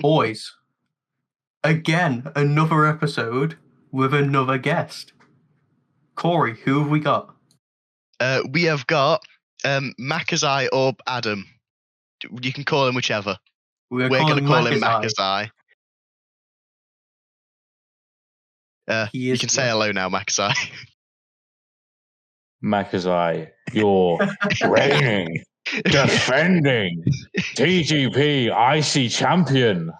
Boys, again, another episode with another guest. Corey, who have we got? We have got Makazai or Adam. You can call him whichever. We're going to call him Makazai. Makazai. You can say hello now, Makazai. Makazai, you're reigning, defending TGP IC champion.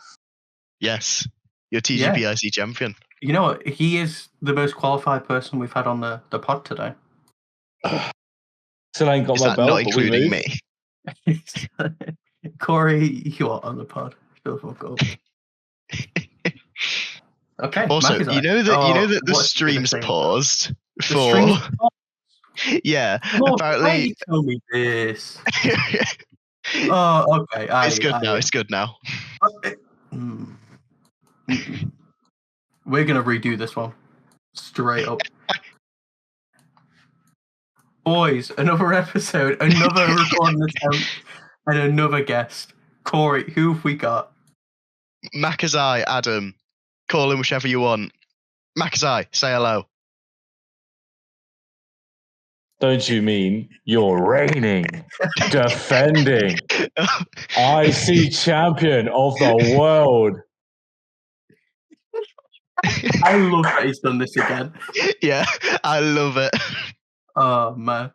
Yes, you're TGP IC champion. You know what? He is the most qualified person we've had on the pod today. Still ain't got Is my that belt, not including me? Corey, you are on the pod. Still fuck up. Okay. Also, Makazai. you know that the stream's paused for. Yeah, apparently. Why tell me this? Oh, okay. It's good now. We're gonna redo this one straight up. Boys, another episode, another recording attempt, and another guest. Corey, who have we got? Makazai, Adam. Call him whichever you want. Makazai, say hello. Don't you mean you're reigning, defending IC champion of the world? I love that he's done this again. Yeah, I love it. Oh, man.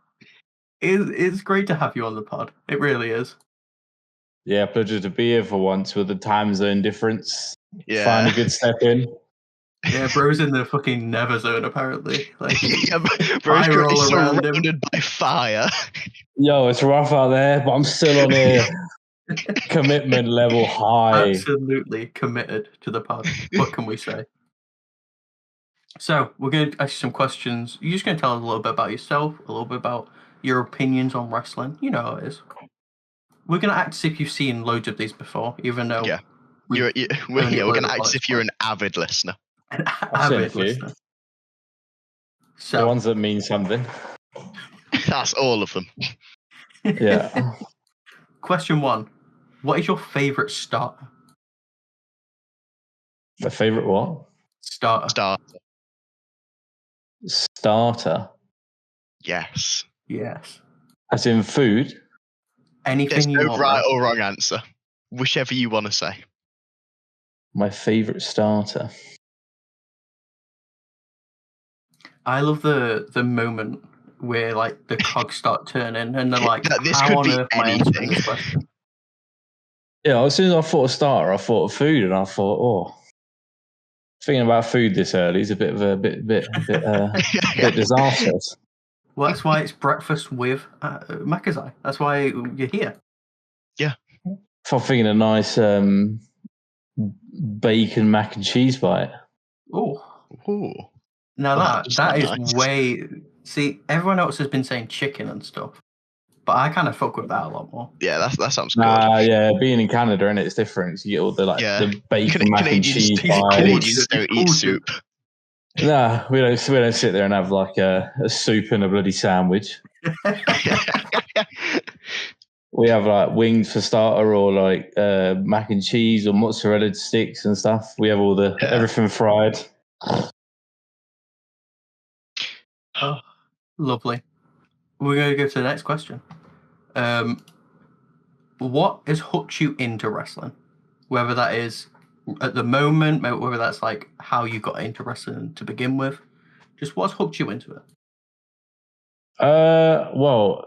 It's great to have you on the pod. It really is. Yeah, pleasure to be here for once with the time zone difference. Yeah. Find a good step in. Yeah, bro's in the fucking never zone, apparently. Like, yeah, bro's currently surrounded by fire. Yo, it's rough out there, but I'm still on a commitment level high. Absolutely committed to the pod. What can we say? So, we're going to ask you some questions. You're just going to tell us a little bit about yourself, a little bit about your opinions on wrestling. You know how it is. We're going to act as if you've seen loads of these before, even though... Yeah, we're going to act as if you're an avid listener. An avid listener. So, the ones that mean something. That's all of them. Yeah. Question 1. What is your favourite starter? My favourite what? Starter. Starter? Yes. As in food? Anything There's no right or wrong answer. Whichever you want to say. My favourite starter? I love the moment where like the cogs start turning and they're like, this how could on be earth am I answering this question? Yeah, as soon as I thought of starter, I thought of food, and I thought, thinking about food this early is a bit disastrous. Well, that's why it's breakfast with Makazai. That's why you're here. Yeah. If I'm thinking a nice bacon mac and cheese bite. Oh. Now that is nice. way... See, everyone else has been saying chicken and stuff, but I kind of fuck with that a lot more. Yeah, that sounds good. Yeah, being in Canada, and it's different. So you get all the bacon mac and cheese bite. Canadians don't eat soup. Nah, we don't sit there and have like a soup and a bloody sandwich. We have like wings for starter, or like mac and cheese or mozzarella sticks and stuff. We have all everything fried. Oh, lovely. We're going to go to the next question. What has hooked you into wrestling? Whether that is at the moment, whether that's like how you got into wrestling to begin with. Just what's hooked you into it? Well,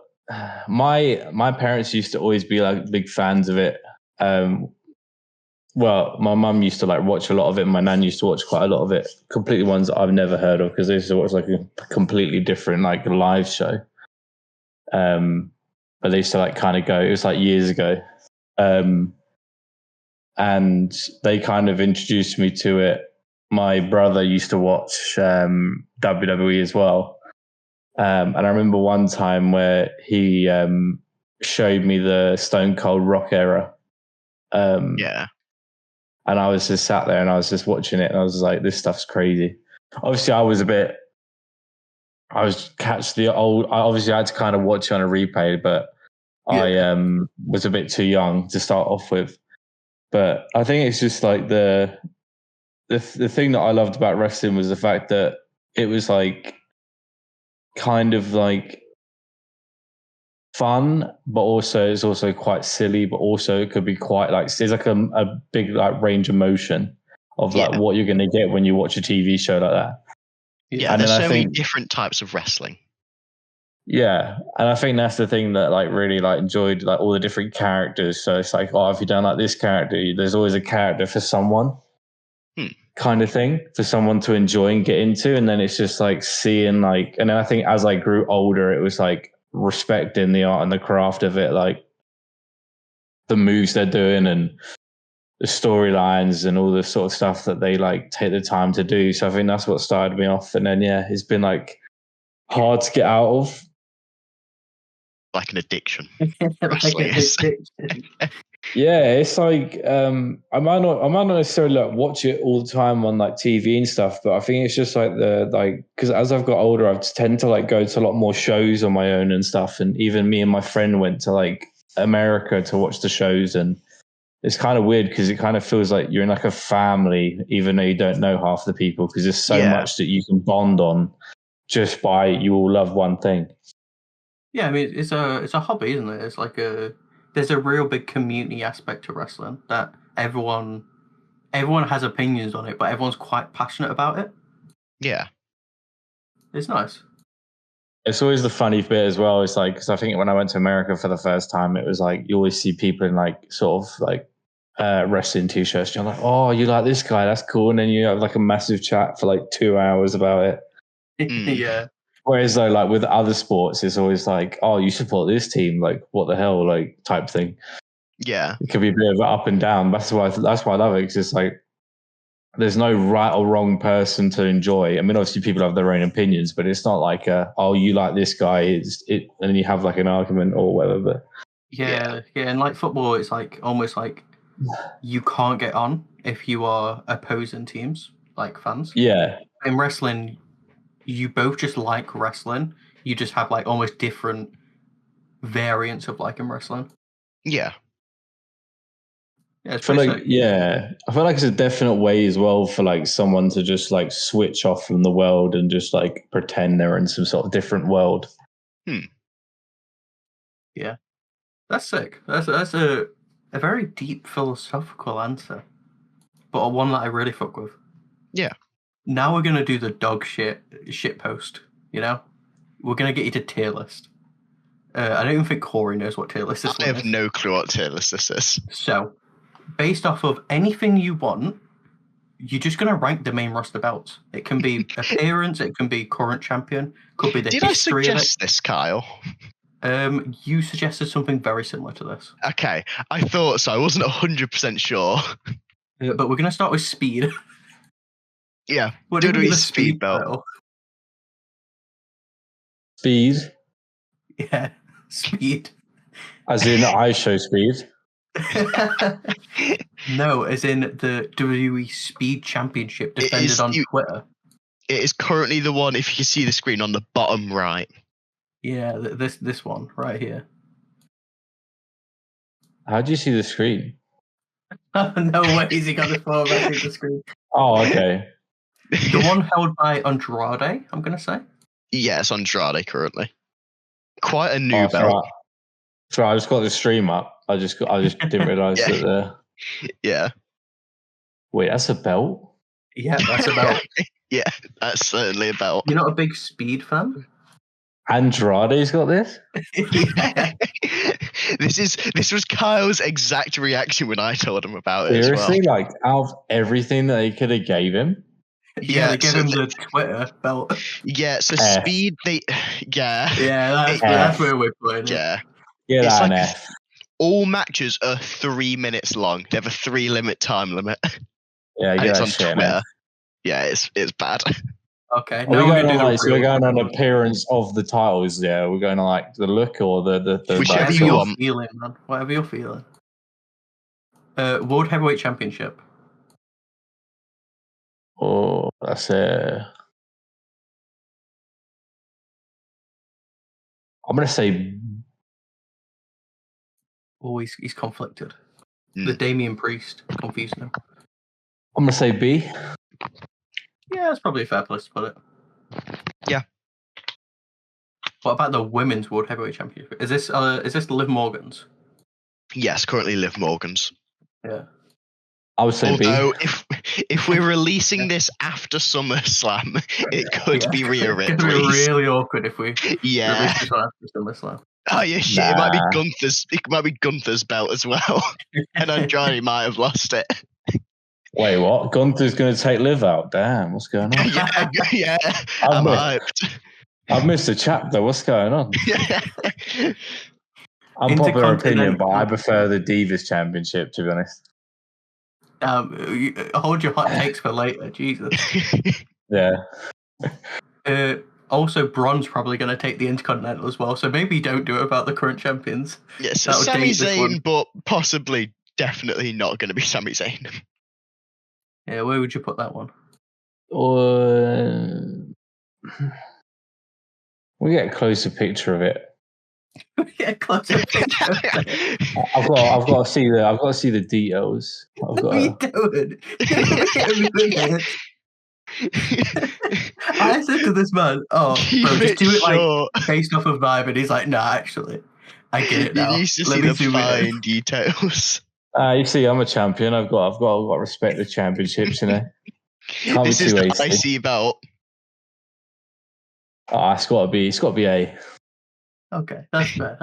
my parents used to always be like big fans of it. Well, my mum used to like watch a lot of it. My nan used to watch quite a lot of it. Completely ones that I've never heard of because they used to watch like a completely different like live show. But they used to like kind of go. It was like years ago, and they kind of introduced me to it. My brother used to watch WWE as well, and I remember one time where he showed me the Stone Cold Rock era. Yeah. And I was just sat there and I was just watching it and I was like, this stuff's crazy. Obviously, I was catch the old. Obviously, I had to kind of watch it on a replay, but I was a bit too young to start off with. But I think it's just like the thing that I loved about wrestling was the fact that it was like kind of like fun, but also it's also quite silly, but also it could be quite like there's like a big like range of motion of like what you're going to get when you watch a TV show like that. Yeah, and there's then so I many think, different types of wrestling. yeah, and I think that's the thing that like really like enjoyed like all the different characters. So it's like, oh, if you don't like this character, there's always a character for someone. Kind of thing for someone to enjoy and get into. And then it's just like seeing like, and then I think as I grew older, it was like respecting the art and the craft of it, like the moves they're doing and the storylines and all the sort of stuff that they like take the time to do. So I think that's what started me off. And then, yeah, it's been like hard to get out of. Like an addiction. Like an addiction. Yeah, it's like I might not necessarily like watch it all the time on like TV and stuff, but I think it's just like because as I've got older, I've tend to like go to a lot more shows on my own and stuff. And even me and my friend went to like America to watch the shows, and it's kind of weird because it kind of feels like you're in like a family, even though you don't know half the people, because there's so much that you can bond on just by you all love one thing. Yeah, I mean it's a hobby, isn't it? It's like there's a real big community aspect to wrestling that everyone has opinions on it, but everyone's quite passionate about it. Yeah. It's nice. It's always the funny bit as well. It's like, because I think when I went to America for the first time, it was like you always see people in like sort of like wrestling t-shirts. You're like, oh, you like this guy? That's cool. And then you have like a massive chat for like 2 hours about it. Yeah. Whereas though, like with other sports, it's always like, oh, you support this team, like what the hell, like type thing. Yeah. It could be a bit of up and down. That's why I love it, because it's like there's no right or wrong person to enjoy. I mean, obviously people have their own opinions, but it's not like oh, you like this guy, and then you have like an argument or whatever. But yeah, and like football, it's like almost like you can't get on if you are opposing teams, like fans. Yeah. In wrestling, you both just like wrestling. You just have like almost different variants of liking wrestling. Yeah. Yeah, it's I feel pretty like sick. I feel like it's a definite way as well for like someone to just like switch off from the world and just like pretend they're in some sort of different world. Yeah, that's sick. That's a very deep philosophical answer, but one that I really fuck with. Yeah. Now we're gonna do the dog shit post. You know, we're gonna get you to tier list. I don't even think Corey knows what tier list this I one have is. no clue what tier list this is. So, based off of anything you want, you're just gonna rank the main roster belts. It can be appearance, it can be current champion, could be the Did I history of it. suggest this, Kyle? You suggested something very similar to this. Okay, I thought so. I wasn't 100% sure. But we're gonna start with speed. Yeah, What do you WWE mean the speed belt. title? Speed, Yeah, speed. as in I show speed. No, as in the WWE Speed Championship defended on Twitter. It is currently the one, if you can see the screen, on the bottom right. Yeah, this one right here. How do you see the screen? No way is he got this far back in the screen. Oh, okay. The one held by Andrade, I'm gonna say. Yeah, it's Andrade currently. Quite a new belt. Sorry, I just got the stream up. I just didn't realise that. Yeah. Wait, that's a belt? Yeah, that's a belt. Yeah, that's certainly a belt. You're not a big Speed fan? Andrade's got this? Yeah. This was Kyle's exact reaction when I told him about it. Seriously, as well. like out of everything that they could have gave him. Yeah, they gave him the Twitter belt. Yeah, so speed Yeah, that's where we're playing it. Yeah. Yeah, it's like like all matches are 3 minutes long. They have a 3 limit limit. Yeah, and it's on shit, Twitter. Yeah, it's bad. Okay, we're going on appearance of the titles. Yeah, we're going on like the look or the whichever you want. Feeling, man. Whatever you're feeling. World Heavyweight Championship. Oh, that's it. I'm gonna say. Oh, he's conflicted. The Damian Priest. Confusing him. I'm gonna say B. Yeah, that's probably a fair place to put it. Yeah. What about the Women's World Heavyweight Championship? Is this Liv Morgan's? Yes, currently Liv Morgan's. Yeah. I would say Although, B. if we're releasing this after SummerSlam, it could be Rhea It's gonna be Ripley's. really awkward if we Yeah. release this one after SummerSlam. Oh yeah, shit! It might be Gunther's. It might be Gunther's belt as well, and Andrade might have lost it. Wait, what? Gunther's going to take Liv out? Damn, what's going on? yeah. I'm hyped. I've missed a chapter. What's going on? Unpopular opinion, but I prefer the Divas Championship, to be honest. Hold your hot takes for later, Jesus. Yeah. Also, Braun's probably going to take the Intercontinental as well, so maybe don't do it about the current champions. Yes, Sami Zayn, but possibly, definitely not going to be Sami Zayn. Yeah, where would you put that one? We get a closer picture of it. Yeah, closer picture. I've got to see the details. What are you doing? I said to this man, "Oh, bro, just do it like based off of vibe," and he's like, "Nah, actually, I get it now." You used to see the fine details. You see, I'm a champion. I've got to respect the championships, you know. Can't this be is too the IC belt. It's got to be A. Okay, that's fair.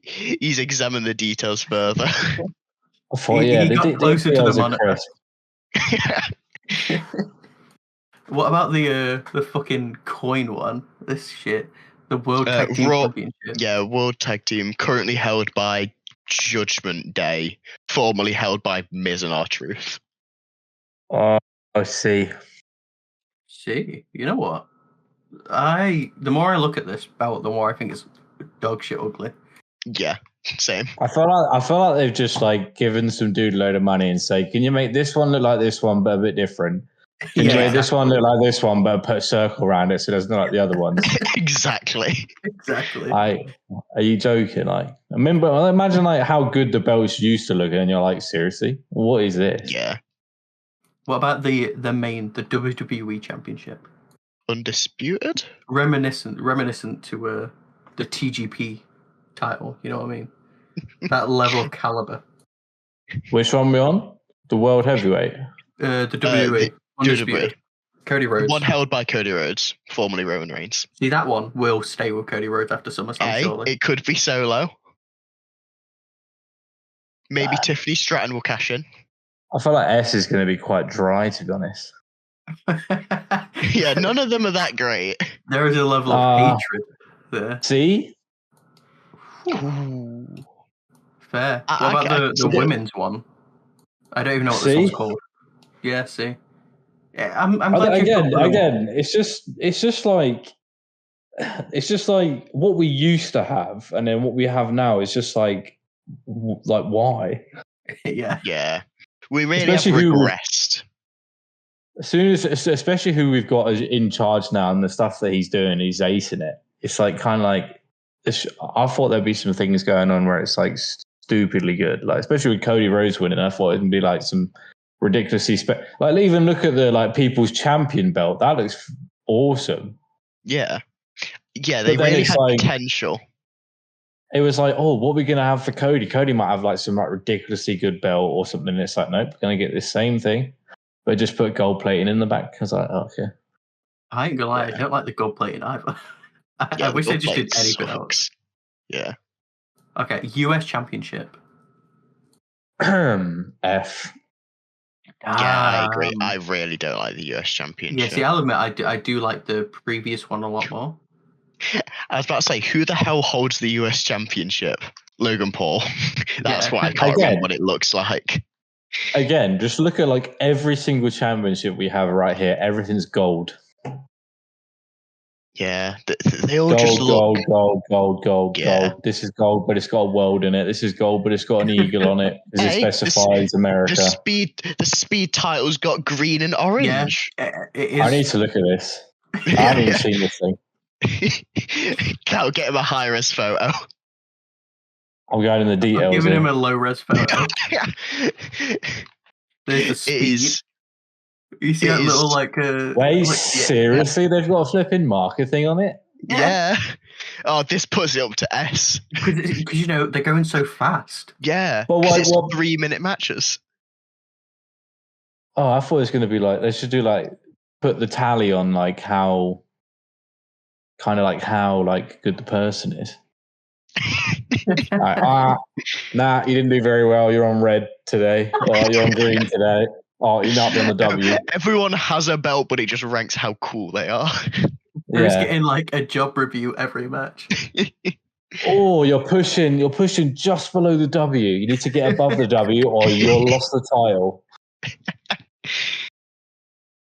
He's examined the details further. I thought, he got closer to the monitor. What about the fucking coin one? This shit. The World Tag Team Championship. Yeah, World Tag Team, currently held by Judgment Day, formerly held by Miz and R-Truth. I see. See, you know what? The more I look at this belt, the more I think it's dog shit ugly. Yeah, same. I feel like they've just like given some dude a load of money and say, "Can you make this one look like this one, but a bit different? Can you make this one look like this one, but put a circle around it so it doesn't look like the other ones?" Exactly. Are you joking? Like, imagine like how good the belts used to look, and you're like, seriously, what is this? Yeah. What about the WWE Championship? Undisputed? Reminiscent to the TGP title. You know what I mean? That level of caliber. Which one we on? The World Heavyweight. The WWE. Undisputed. Cody Rhodes. One held by Cody Rhodes, formerly Roman Reigns. See, that one will stay with Cody Rhodes after SummerSlam, surely. It could be Solo. Maybe Tiffany Stratton will cash in. I feel like S is going to be quite dry, to be honest. Yeah, none of them are that great. There is a level of hatred there. See? Ooh. Fair. What about the women's one? I don't even know what this one's called. Yeah, see. Yeah, I'm glad again, it's just like what we used to have, and then what we have now is just like why? Yeah. We really have regressed. Especially who we've got in charge now, and the stuff that he's doing, he's acing it. It's like kind of like I thought there'd be some things going on where it's like stupidly good, like especially with Cody Rhodes winning. I thought it'd be like some ridiculously like even look at the like People's Champion belt. That looks awesome. Yeah, they really had potential. It was like, oh, what are we gonna have for Cody? Cody might have like some like ridiculously good belt or something. And it's like, nope, we're gonna get this same thing, but just put gold plating in the back. I was like, oh, okay. I ain't gonna lie, I don't like the gold plating either. I wish they just did anything else. Yeah. Okay, US Championship. F. Yeah, I agree. I really don't like the US Championship. Yeah, see, I'll admit I do like the previous one a lot more. I was about to say, who the hell holds the US Championship? Logan Paul. That's why I can't remember what it looks like. Again, just look at like every single championship we have right here. Everything's gold. Yeah, they all just look gold. This is gold, but it's got a world in it. This is gold, but it's got an eagle on it because it specifies America. The speed title's got green and orange. Yeah, it is. I need to look at this. I haven't even seen this thing. That'll get him a high-res photo. I'm going in the details. I'm giving here. him a low res photo. There's the speed. You see that little Wait, seriously? They've got a flipping marker thing on it? Yeah. Oh, this puts it up to S. Because they're going so fast. Yeah. But it's 3-minute matches. Oh, I thought it was going to be like they should do put the tally on how good the person is. Nah, you didn't do very well. You're on red today. Or you're on green today. Oh, you're not on the W. Everyone has a belt, but it just ranks how cool they are. Who's getting a job review every match? Oh, you're pushing just below the W. You need to get above the W, or you'll lost the title.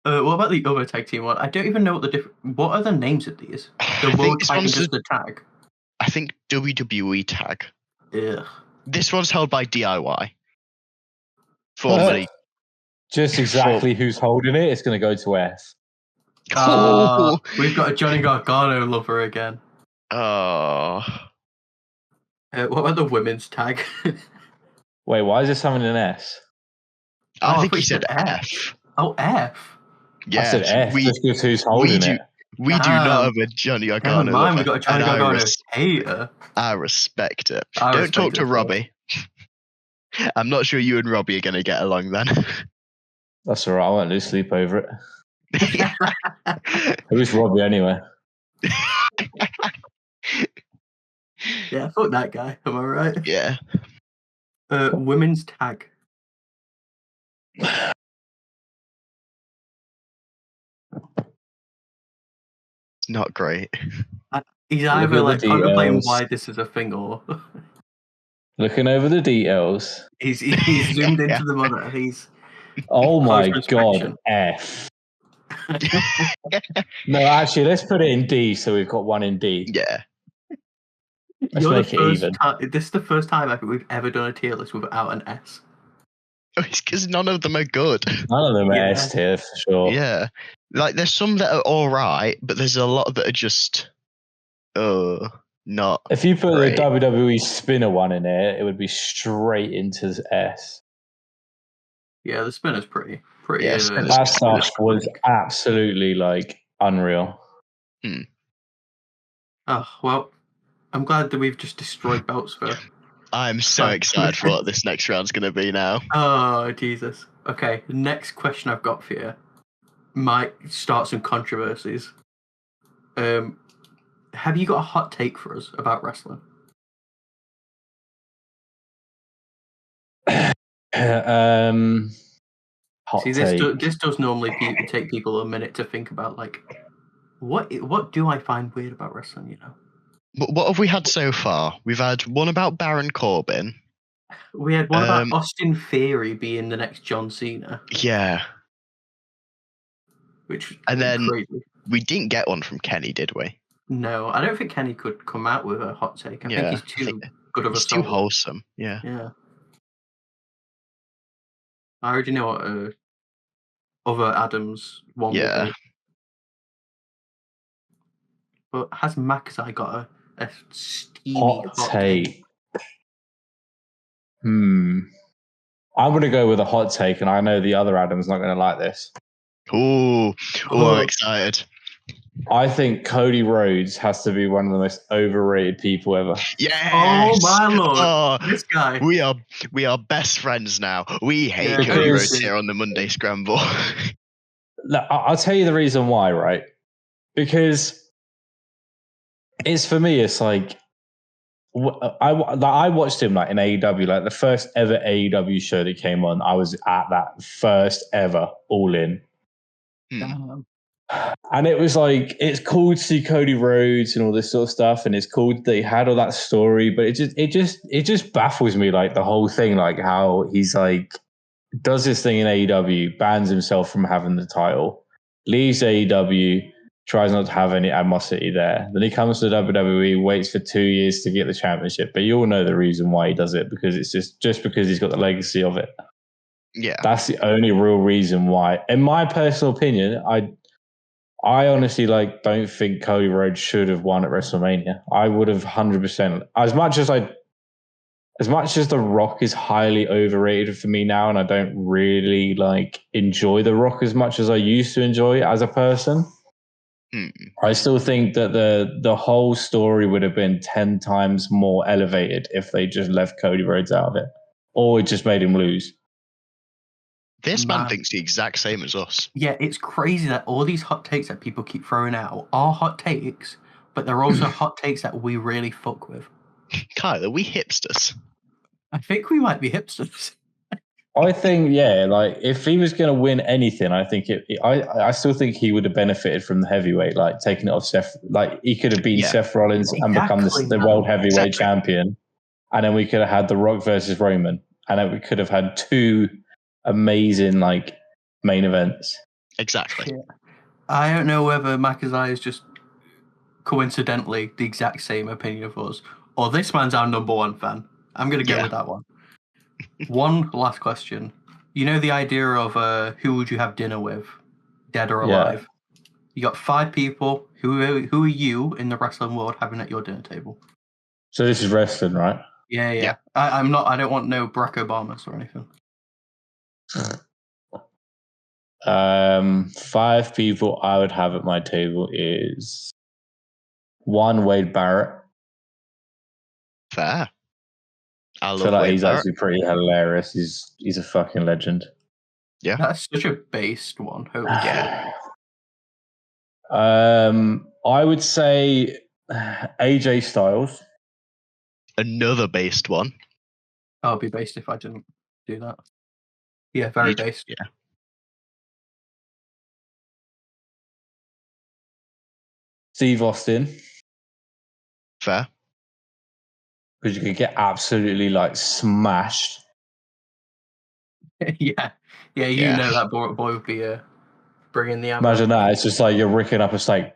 What about the other tag team one? I don't even know what are the names of these? The world tag and just the tag. I think WWE tag. Yeah. This one's held by DIY. Formerly. Just exactly who's holding it. It's going to go to S. We've got a Johnny Gargano lover again. Oh. What about the women's tag? Wait, why is this having an S? I think he said F. Oh, F. Yeah, I said F. Just because who's holding it. We do not have a Johnny Gargano lover. We've got a Johnny Gargano hater. I respect it. Don't talk to Robbie. I'm not sure you and Robbie are going to get along then. That's all right. I won't lose sleep over it. Who's Robbie anyway? Yeah, fuck that guy. Am I right? Yeah. Women's tag. Not great. He's either contemplating why this is a thing or looking over the details. He's zoomed into the monitor. He's oh my god, F. No, actually, let's put it in D. So we've got one in D. Yeah. Let's make it even. This is the first time I think we've ever done a tier list without an S. Oh, it's because none of them are good. None of them are S tier for sure. Yeah. There's some that are all right, but there's a lot that are just not. If you put great. the WWE spinner one in there, it would be straight into S. Yeah, the spinner's pretty. Yeah, that stuff was absolutely unreal. Oh well, I'm glad that we've just destroyed belts for. I'm so excited for what this next round's going to be now. Oh Jesus! Okay, the next question I've got for you might start some controversies. Have you got a hot take for us about wrestling? This does normally take people a minute to think about what do I find weird about wrestling? What have we had so far? We've had one about Baron Corbin. We had one about Austin Theory being the next John Cena. Yeah. And then crazy. We didn't get one from Kenny, did we? No, I don't think Kenny could come out with a hot take. I think he's too good of a too wholesome. Yeah. Yeah. I already know what other Adams one would be. But has Makazai got a steamy hot take? I'm going to go with a hot take, and I know the other Adam's not going to like this. Oh, I'm excited. I think Cody Rhodes has to be one of the most overrated people ever. Yes! Oh my lord! This guy. We are best friends now. We hate Cody Rhodes here on the Monday Scramble. Look, I'll tell you the reason why, right? Because for me, it's I watched him in AEW, the first ever AEW show that came on. I was at that first ever All In. And it was it's cool to see Cody Rhodes and all this sort of stuff, and it's cool that he had all that story, but it just baffles me, the whole thing, how he's does this thing in AEW, bans himself from having the title, leaves AEW, tries not to have any animosity there. Then he comes to WWE, waits for 2 years to get the championship, but you all know the reason why he does it, because it's just because he's got the legacy of it. Yeah, that's the only real reason why. In my personal opinion, I honestly don't think Cody Rhodes should have won at WrestleMania. I would have 100%. As much as I as much as The Rock is highly overrated for me now, and I don't really enjoy The Rock as much as I used to enjoy it as a person, I still think that the whole story would have been 10 times more elevated if they just left Cody Rhodes out of it, or it just made him lose. This man thinks the exact same as us. Yeah, it's crazy that all these hot takes that people keep throwing out are hot takes, but they're also hot takes that we really fuck with. Kyle, are we hipsters? I think we might be hipsters. I think, if he was going to win anything, I think I still think he would have benefited from the heavyweight, taking it off Seth. He could have beaten Seth Rollins and become the world heavyweight champion, and then we could have had The Rock versus Roman, and then we could have had two amazing main events. Exactly. Yeah. I don't know whether Makazai is just coincidentally the exact same opinion of us, or this man's our number one fan. I'm going to go with that one. One last question. You know the idea of who would you have dinner with, dead or alive? You got 5 people. Who are you in the wrestling world having at your dinner table? So this is wrestling, right? Yeah. I'm not. I don't want no Barack Obamas or anything. 5 people I would have at my table is 1, Wade Barrett. Fair. I feel like he's actually pretty hilarious. He's a fucking legend. Yeah. That's such a based one. Holy shit. I would say AJ Styles. Another based one. I'll be based if I didn't do that. Yeah, very based. Yeah. Steve Austin. Fair. Because you could get absolutely smashed. yeah, you know that boy would be bringing the ammo. Imagine that. It's just you're ricking up a steak.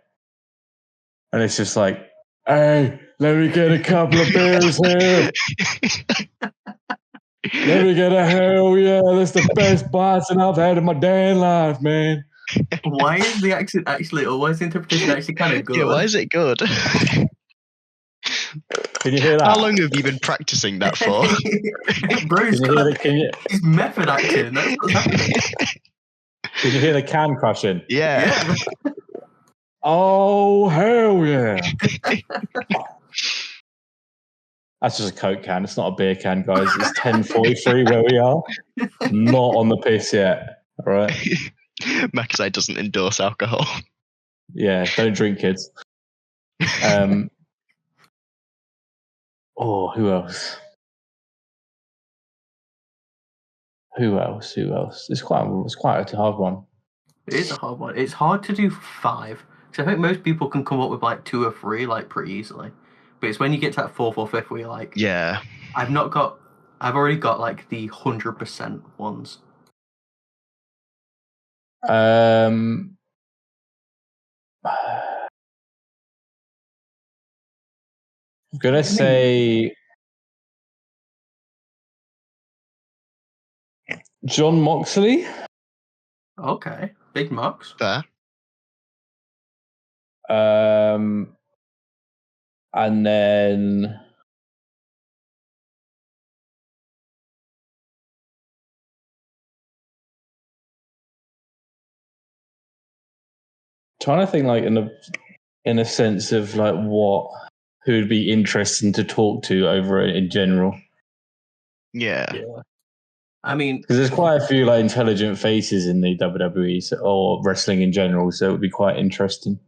And it's just hey, let me get a couple of beers here. Let me get a hell yeah. That's the best boxing I've had in my damn life, man. Why is the accent actually, or why is the interpretation actually kind of good? Yeah, why is it good? Can you hear that? How long have you been practicing that for? He's method acting. That's what's happening. Can you hear the can crushing? Yeah. Oh, hell yeah. That's just a Coke can. It's not a beer can, guys. It's 10:43 where we are. Not on the piss yet. All right. Makazai doesn't endorse alcohol. Yeah, don't drink, kids. Who else? Who else? It's quite a hard one. It is a hard one. It's hard to do 5. Because I think most people can come up with 2 or 3 pretty easily. But it's when you get to that 4th or 5th where you're yeah. I've already got the 100% ones. I'm gonna say John Moxley. Okay, big Mox. Fair. And then trying to think in a sense of who would be interesting to talk to over in general. Yeah. I mean, because there's quite a few intelligent faces in the WWE or wrestling in general, so it would be quite interesting.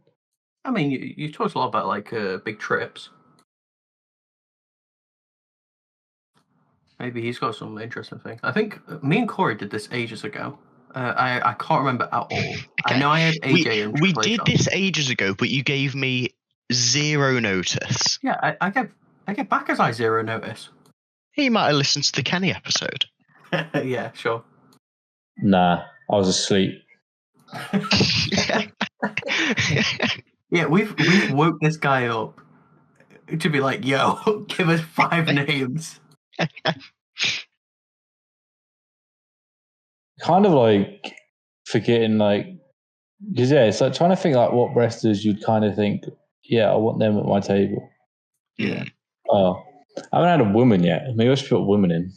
I mean, you talked a lot about big trips. Maybe he's got some interesting thing. I think me and Corey did this ages ago. I can't remember at all. Okay. I know I had AJ and we did this ages ago, but you gave me 0 notice. Yeah, I get back as 0 notice. He might have listened to the Kenny episode. Yeah, sure. Nah, I was asleep. Yeah, we've woke this guy up to be like, yo, give us 5 names. Kind of forgetting because it's trying to think what wrestlers you'd kind of think, yeah, I want them at my table. Yeah. Oh, I haven't had a woman yet. Maybe I should put a woman in.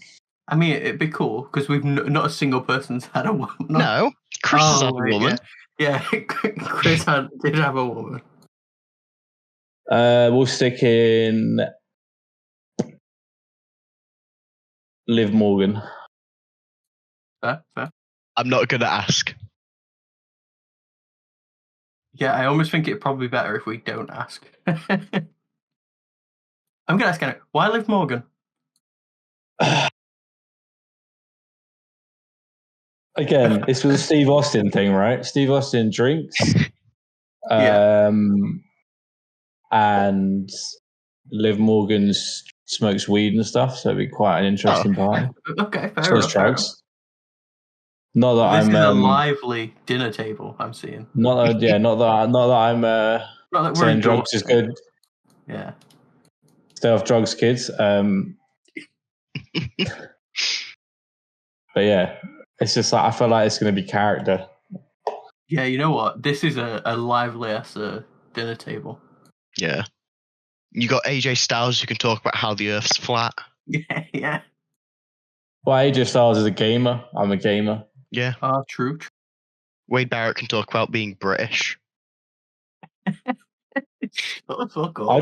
I mean, it'd be cool because we've not a single person's had a woman. No, Chris has had a woman. Yeah, Chris did have a woman. We'll stick in Liv Morgan. Fair. I'm not going to ask. Yeah, I almost think it'd probably be better if we don't ask. I'm going to ask Anna, why Liv Morgan? Again, this was a Steve Austin thing, right? Steve Austin drinks. And Liv Morgan smokes weed and stuff, so it'd be quite an interesting party. Okay, fair enough. Drugs. Not that this I'm. This is a lively dinner table. I'm seeing. Not that I'm. Saying drugs is good. Yeah. Stay off drugs, kids. But yeah, it's just like I feel like it's going to be character. Yeah, you know what? This is a lively ass dinner table. Yeah. You got AJ Styles who can talk about how the Earth's flat. Yeah. Well, AJ Styles is a gamer. I'm a gamer. Yeah. True. Wade Barrett can talk about being British. I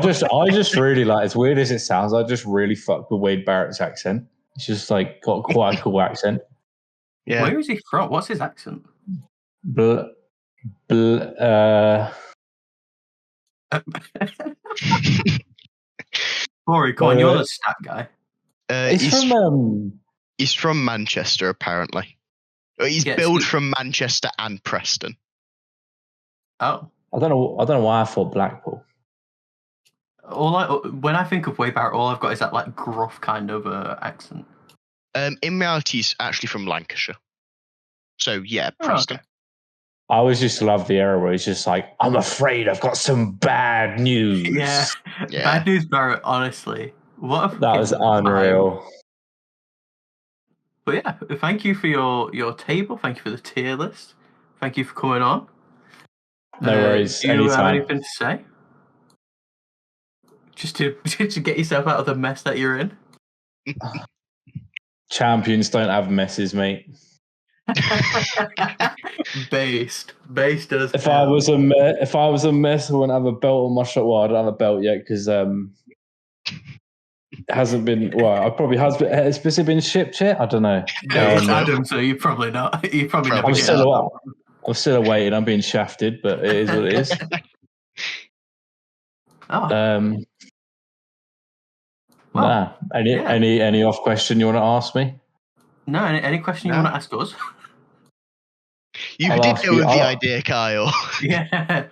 just really like, as weird as it sounds, I just really fuck with Wade Barrett's accent. It's just like got quite a cool accent. Yeah. Where is he from? What's his accent? Corey, come on, you're the stat guy. He's from Manchester, apparently. He's billed from Manchester and Preston. Oh. I don't know why I thought Blackpool. When I think of Wade Barrett, all I've got is that like gruff kind of accent. In reality, he's actually from Lancashire. So yeah, Preston. Okay. I always used to love the era where he's just like, I'm afraid I've got some bad news. Yeah. Bad news, Barrett, honestly. That was unreal. But yeah, thank you for your table. Thank you for the tier list. Thank you for coming on. No worries. Do you have anything to say? Just to get yourself out of the mess that you're in? Champions don't have messes, mate. Based as if I was a mess, I wouldn't have a belt on my shot. Well, I don't have a belt yet because it hasn't been. Well, I probably has. Has it been shipped yet? I don't know. No, it's Adam, so you're probably not. You probably never. I'm still awaiting. I'm being shafted, but it is what it is. Any off question you want to ask me? No, any question you want to ask us? You did go with the idea, Kyle. Yeah.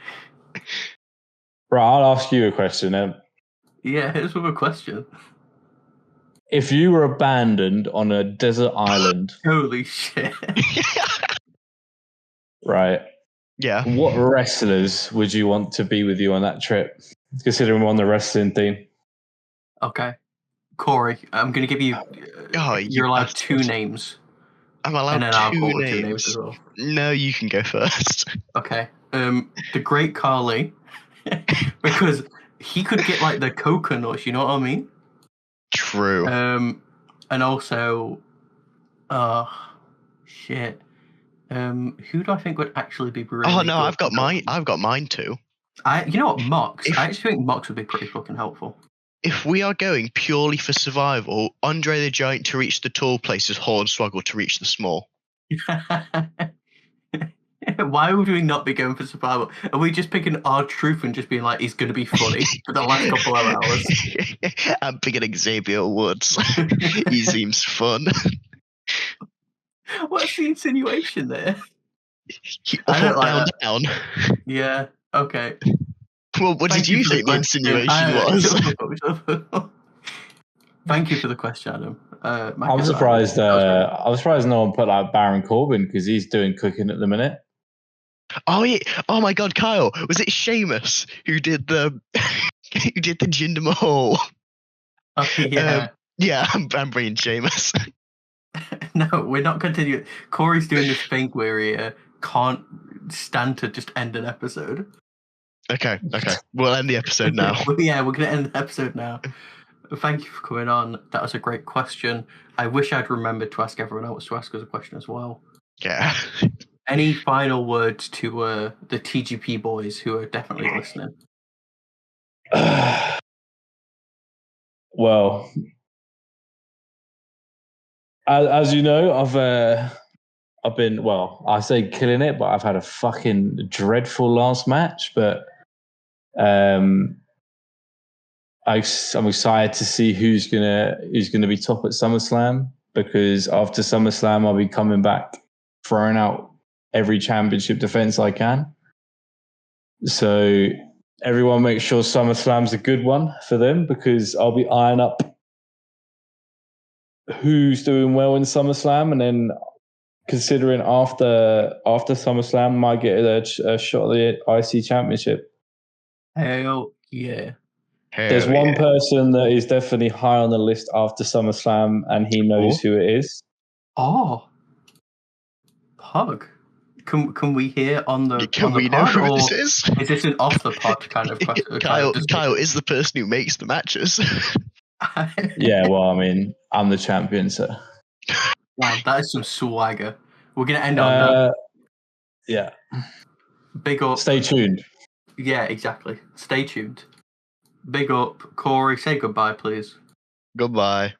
Right, I'll ask you a question then. Yeah, here's with a question. If you were abandoned on a desert island. Holy shit. Right. Yeah. What wrestlers would you want to be with you on that trip? Considering we're on the wrestling theme. Okay. Corey, I'm going to give you... you're allowed 2 names. I'm allowed 2 names as well. No, you can go first. Okay. The Great Khali. Because he could get like the coconuts, you know what I mean? True. And also... shit. Who do I think would actually be really good? I've got mine too. You know what, Mox? I actually think Mox would be pretty fucking helpful. If we are going purely for survival, Andre the Giant to reach the tall places, Hornswoggle to reach the small. Why would we not be going for survival? Are we just picking R-Truth and just being like, he's going to be funny for the last couple of hours? I'm picking Xavier Woods. He seems fun. What's the insinuation there? Down. Yeah, okay. Well, what did you think the insinuation was? Thank you for the question, Adam. I'm surprised. I was surprised no one put like Baron Corbin because he's doing cooking at the minute. Oh yeah! Oh my God, Kyle, was it Sheamus who did the Jinder Mahal? Oh yeah. Yeah, I'm bringing Sheamus. No, we're not continuing. Corey's doing this thing where he can't stand to just end an episode. Okay. We'll end the episode now. Yeah, we're going to end the episode now. thank you for coming on. That was a great question. I wish I'd remembered to ask everyone else to ask us a question as well. Yeah. Any final words to the TGP boys who are definitely listening? Well, as you know, I've been, well, I say killing it, but I've had a fucking dreadful last match. But I'm excited to see who's gonna be top at SummerSlam, because after SummerSlam I'll be coming back, throwing out every championship defense I can. So everyone make sure SummerSlam's a good one for them, because I'll be eyeing up who's doing well in SummerSlam, and then considering after SummerSlam might get a shot at the IC Championship. Hell yeah. There's one person that is definitely high on the list after SummerSlam, and he knows who it is. Oh, Pug. Can we hear on the Can we know who this is? Is this an off the pod kind of question? Kyle is the person who makes the matches. Yeah, well, I mean, I'm the champion, so. Wow, that is some swagger. We're gonna end on that. Yeah. Big up. Stay tuned. Yeah, exactly. Stay tuned. Big up, Corey. Say goodbye, please. Goodbye.